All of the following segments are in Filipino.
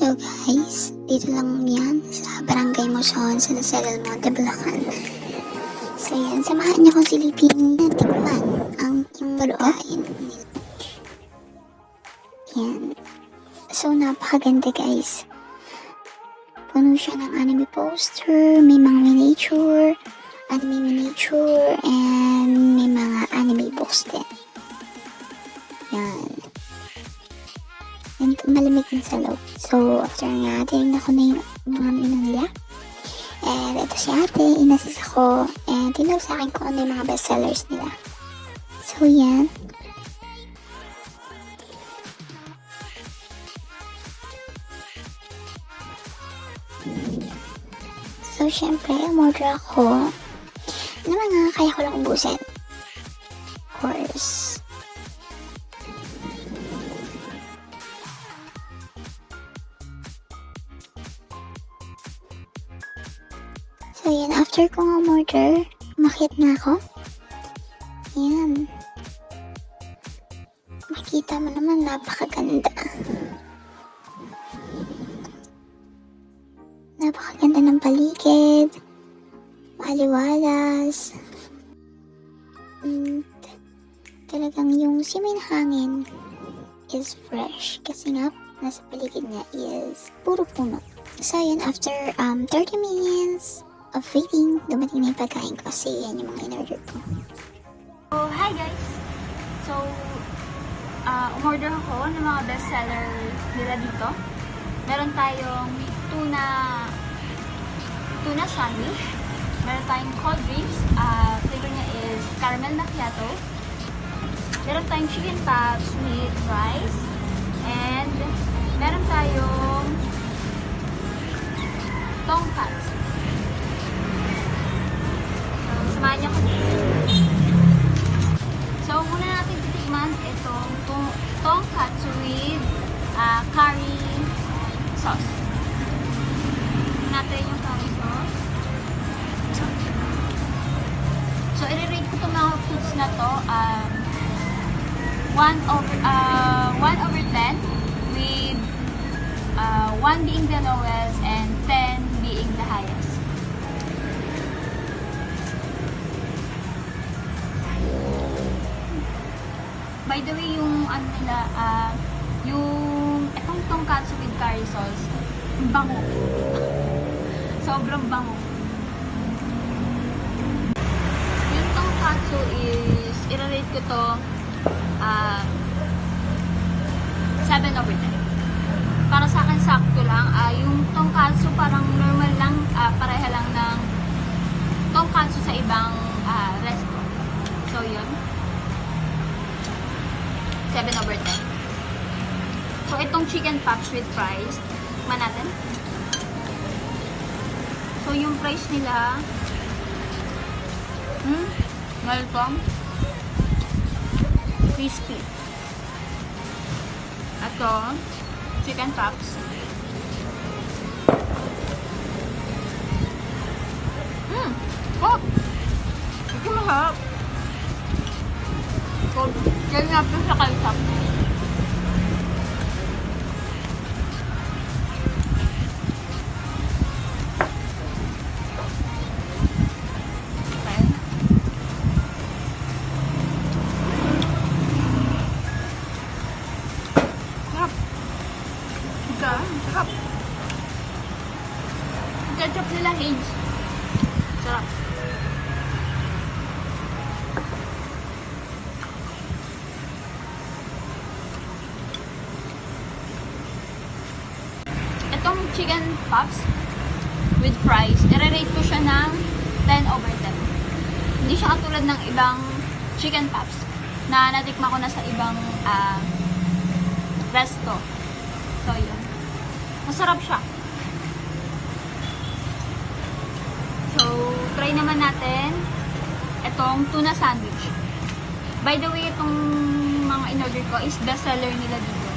Hello guys, dito lang yan sa Barangay Muson sa Lasal del Monte, Bulacan. So yan, samahan niyo kong silipin na tikman ang yung pagkain nila. Yan. So napakaganda guys. Puno siya ng anime poster, may mga anime miniature, and may mga anime books din. Yan. And malamig din sa loob. So, after nga, tinignan ko na yung mga menu nila. And ito si ate, inassist ako. And tinawag sa akin kung ano yung mga bestsellers nila. So, yan. So, syempre, umorder ako ng mga kaya ko lang ubusin. Of course. So, yan. After kong umorder, umakyat na ako. Yan. Makikita mo naman, napakaganda. Napakaganda ng paligid. Maliwalas. And talagang yung simoy ng hangin is fresh. Kasi nga, nasa paligid niya is puro puno. So, yan. After 30 minutes of waiting, dumating na yung pagkain ko. Kasi yan yung mga in-order ko. So, hi guys! So, umorder ako ng mga bestseller nila dito. Meron tayong tuna sandwich. Meron tayong cold drinks. Flavor niya is caramel macchiato. Meron tayong chicken pops with rice. And meron tayong tonkatsu. Samahan niyo ko dito. So, muna natin titikman itong tonkatsu with curry sauce. Natin yung curry sauce. So, i-rate ko itong mga foods na to 1/10 with 1 being the lowest and 10 being the highest. By the way, yung ano nila, yung itong tonkatsu with curry sauce, bango. Sobrang bango. Yung tonkatsu is, i-rate ko to 7/10. Para sa akin, sakto lang. Yung tonkatsu parang normal lang, pareha lang ng tonkatsu sa ibang resto. So, yun. 7/10. So, itong chicken pops with fries, tikman natin. So, yung fries nila, malutong, crispy. Ito, chicken pops. Oh! Ito mahal. So, yan nga po sa kalsap. Okay. Sarap. Sarap. Ang ketchup nila, Heinz. Sarap. Itong chicken pops with fries, i-rate ko siya ng 10/10. Hindi siya katulad ng ibang chicken pops na natikma ko na sa ibang resto. So, yun. Masarap siya. So, try naman natin itong tuna sandwich. By the way, itong mga in-order ko is bestseller nila dito.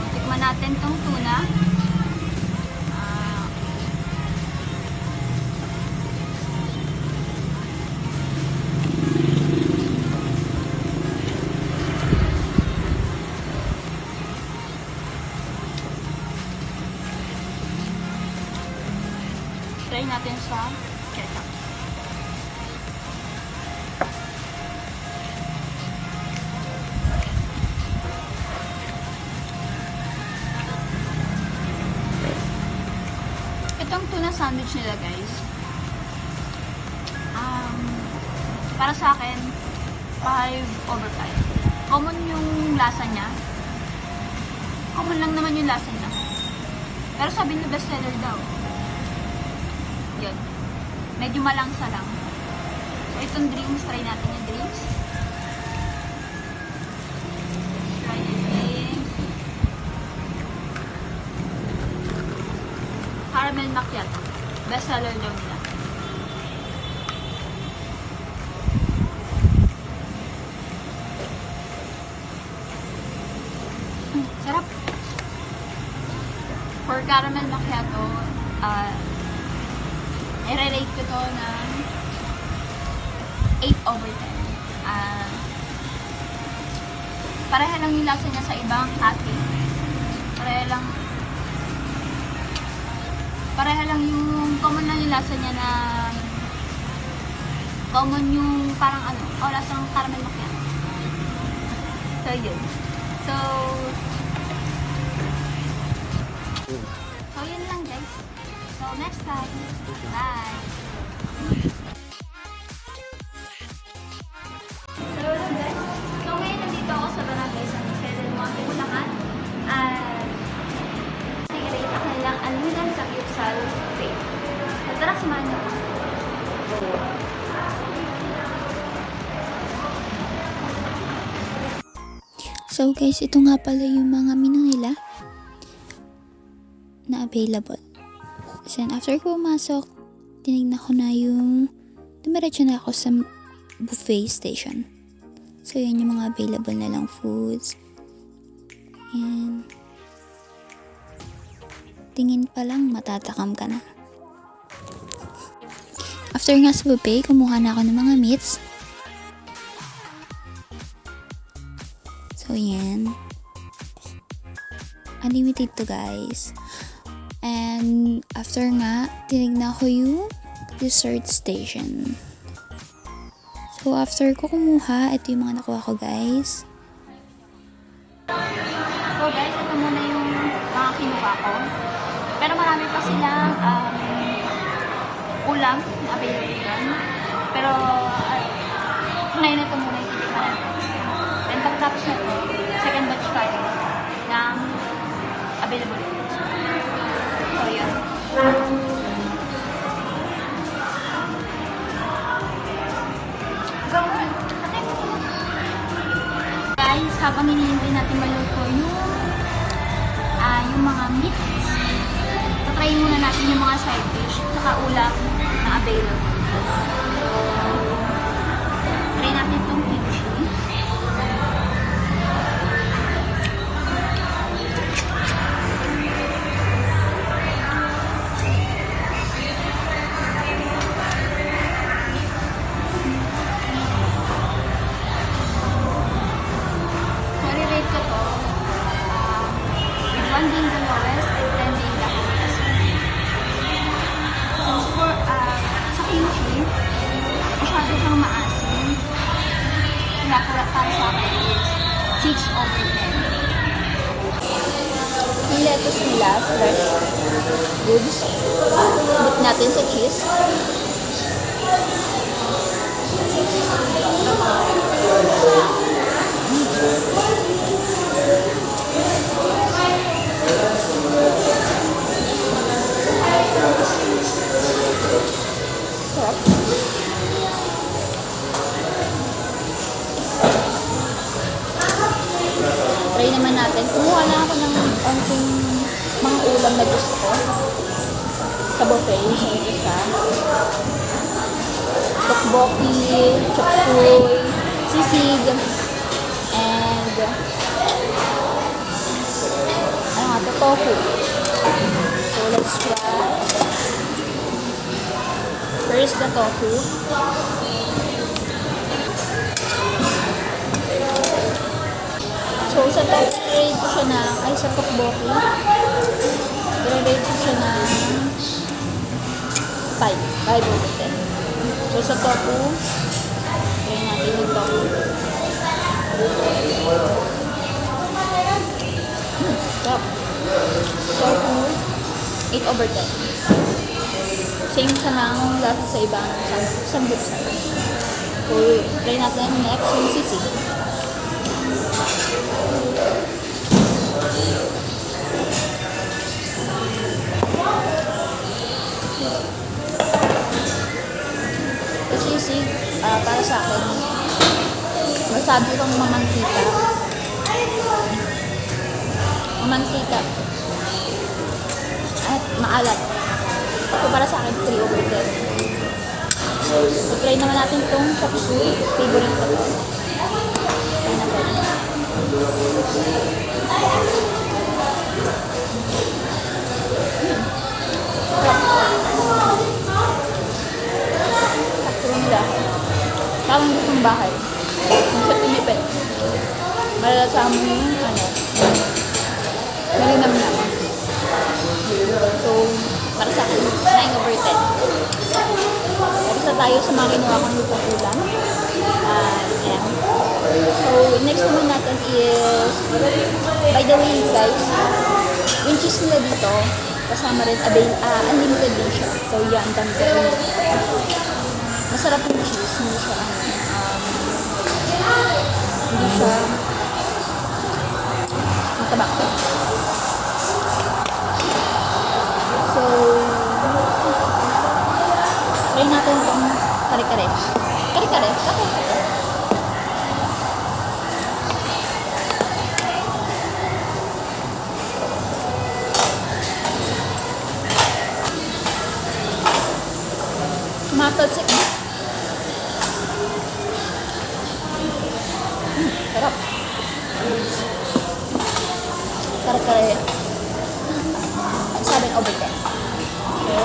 Tikman natin tong tuna. Try natin sa ketchup. Itong tuna sandwich nila, guys. Para sa akin, 5/5. Common yung lasa niya. Common lang naman yung lasa niya. Pero sabi nila bestseller daw. Yun. Medyo malangsa lang. So, itong drinks, try natin yung drinks. Try yung drinks. Caramel macchiato. Bestseller daw nila. Sarap. For caramel macchiato, i-rate ko to ng 8/10. Pareha lang yung lasa niya sa ibang ate. Pareha lang yung common lang yung lasa niya na common yung parang lasang caramel macchiato. So, yun. So, yun lang, guys. So, next time. Bye! So, hello, guys. So, ngayon nandito ako sa Barangay San Jose del Monte, Bulacan. At nag-rate ako nilang Almiran sa Gyupsal Faith. So, tara, samahan niyo ako. So guys, ito nga pala yung mga menu nila na available. So after ko pumasok, tinignan ko na yung dumiretso na ako sa buffet station. So yun yung mga available na lang foods. And tingin pa lang matatakam ka na. After nga sa buffet, kumuha na ako ng mga meats. So, yan. Unlimited to, guys. And, after nga, tinignan ko yung dessert station. So, after ko kumuha, ito yung mga nakuha ko, guys. So, guys, ito muna yung mga kinuha ko. Pero marami pa silang ulam na available yan. Pero, ngayon ito muna yung titignan. Then pagkatapos na ito, second batch tayo ng available foods. So, yun. Guys, habang hinihintay natin maluto yung mga meats, tatry muna natin yung mga side dish saka ulam na available. So, try natin itong kimchi. One being the lowest and 10 being the highest. So, sa kimchi, masyado siyang maasim. Kaya para sa akin is 6/10. Yung lettuce nila, fresh goods. Dip natin sa cheese. Sarap. Try naman natin. Kumuha na ako ng onting mga ulam na gusto ko sa buffet. So, ito siya. Tteokbokki, chop suey, sisig, and tofu. So, let's try. First, the tofu. So, sa tofu, rate ko siya na, sa tteokbokki, rate ko siya na 5 over 10. So, sa tofu, try natin yung tofu. Top. Tofu, 8 over 10. Same sa ng lasa sa ibang samgupsal. So, try natin next yung sisig. Sisig, para sa akin, masabi kong mamantika. Mamantika. At maalat. So, para sa akin, 3 over 10. So, try naman natin itong chop suey. Favorite ko to. Try natin. Sakto nila. Parang gustong bahay. Kung siya tumipid. Malalasama mo yung malinam na. So, para sa akin, 9 over 10. Tapos na tayo sa mga kinuha kong lutong ulam. Ayan. So, next naman natin is, by the way guys, yung cheese nila dito, kasama rin, unlimited din siya. So, yan, dami ko rin. Masarap yung cheese, hindi siya matabak. So, try natin itong kare-kare. Kare-kare? Kare-kare? Matalsik na. Sarap. Kare-kare. 7 over 10. So,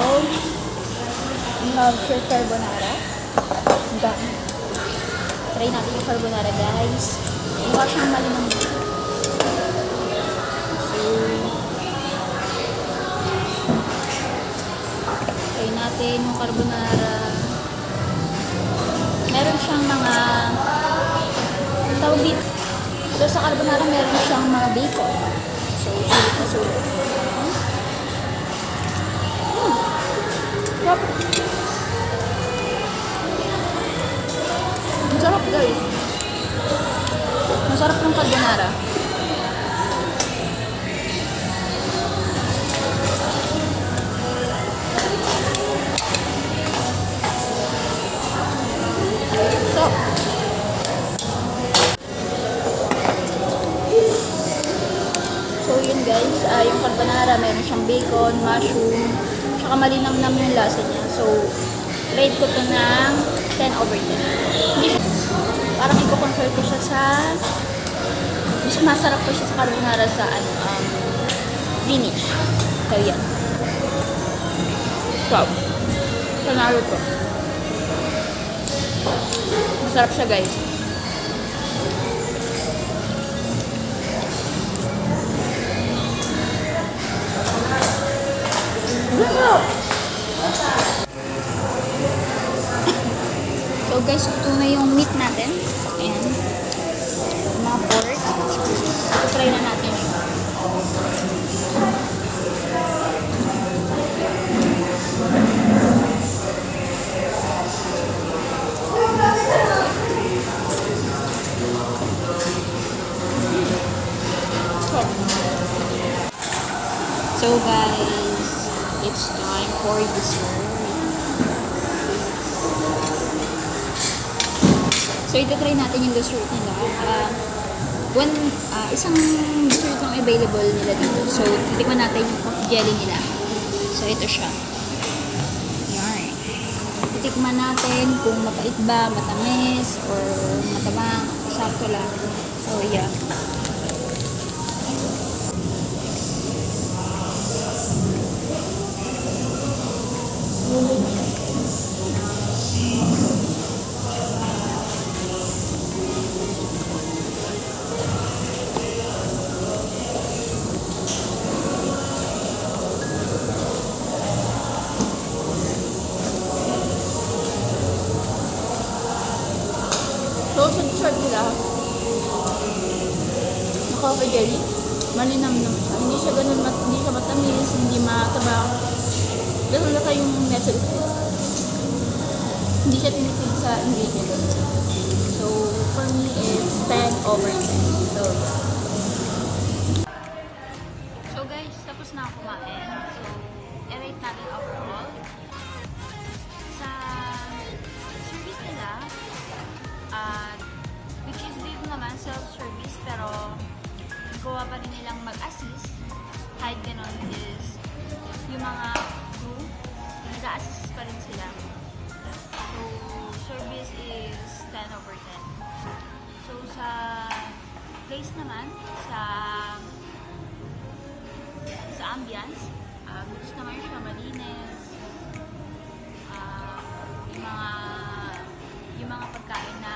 we have your carbonara. Try natin yung carbonara, guys. Mukha siyang malinang. So, try natin yung carbonara. Meron siyang mga tawag dito. So, sa carbonara meron siyang mga bacon. So, sulit na sulit. Sarap. Masarap guys. Masarap ng carbonara. So yun guys, yung carbonara, meron siyang bacon, mushroom, tsaka malinamnam yung lasa niya. So, rate ko to ng 10 over 10. Parang i-compare ko siya sa, mas masarap ko siya sa carbonara sa Danish. So yan. Wow. Panalo to. Masarap siya guys. So guys, ito na yung meat natin. Ayan. Mga pork. So, try na natin siya. So guys, it's time for dessert. So, ito-try natin yung dessert nila. Isang dessert lang available nila dito. So, titikman natin yung coffee jelly nila. So, ito siya. Yarn. Titikman natin kung mapait ba, matamis, or matabang, sakto lang. So, yeah. malinam naman siya. Hindi siya ganun, hindi siya matamis, hindi matabang. Ganun na yung method. Hindi siya tinipid sa ingredients. So, for me, it's 10/10. So, So guys, tapos na ako kumain. So, i-rate natin overall. Sa service nila, which is beef naman, self-service, pero gawa pa rin nilang mag-assist. Kahit ganon is yung mga crew, nag-assist pa rin sila. So, service is 10/10. So, sa place naman, sa ambience, goods naman siya, malinis, yung mga pagkain na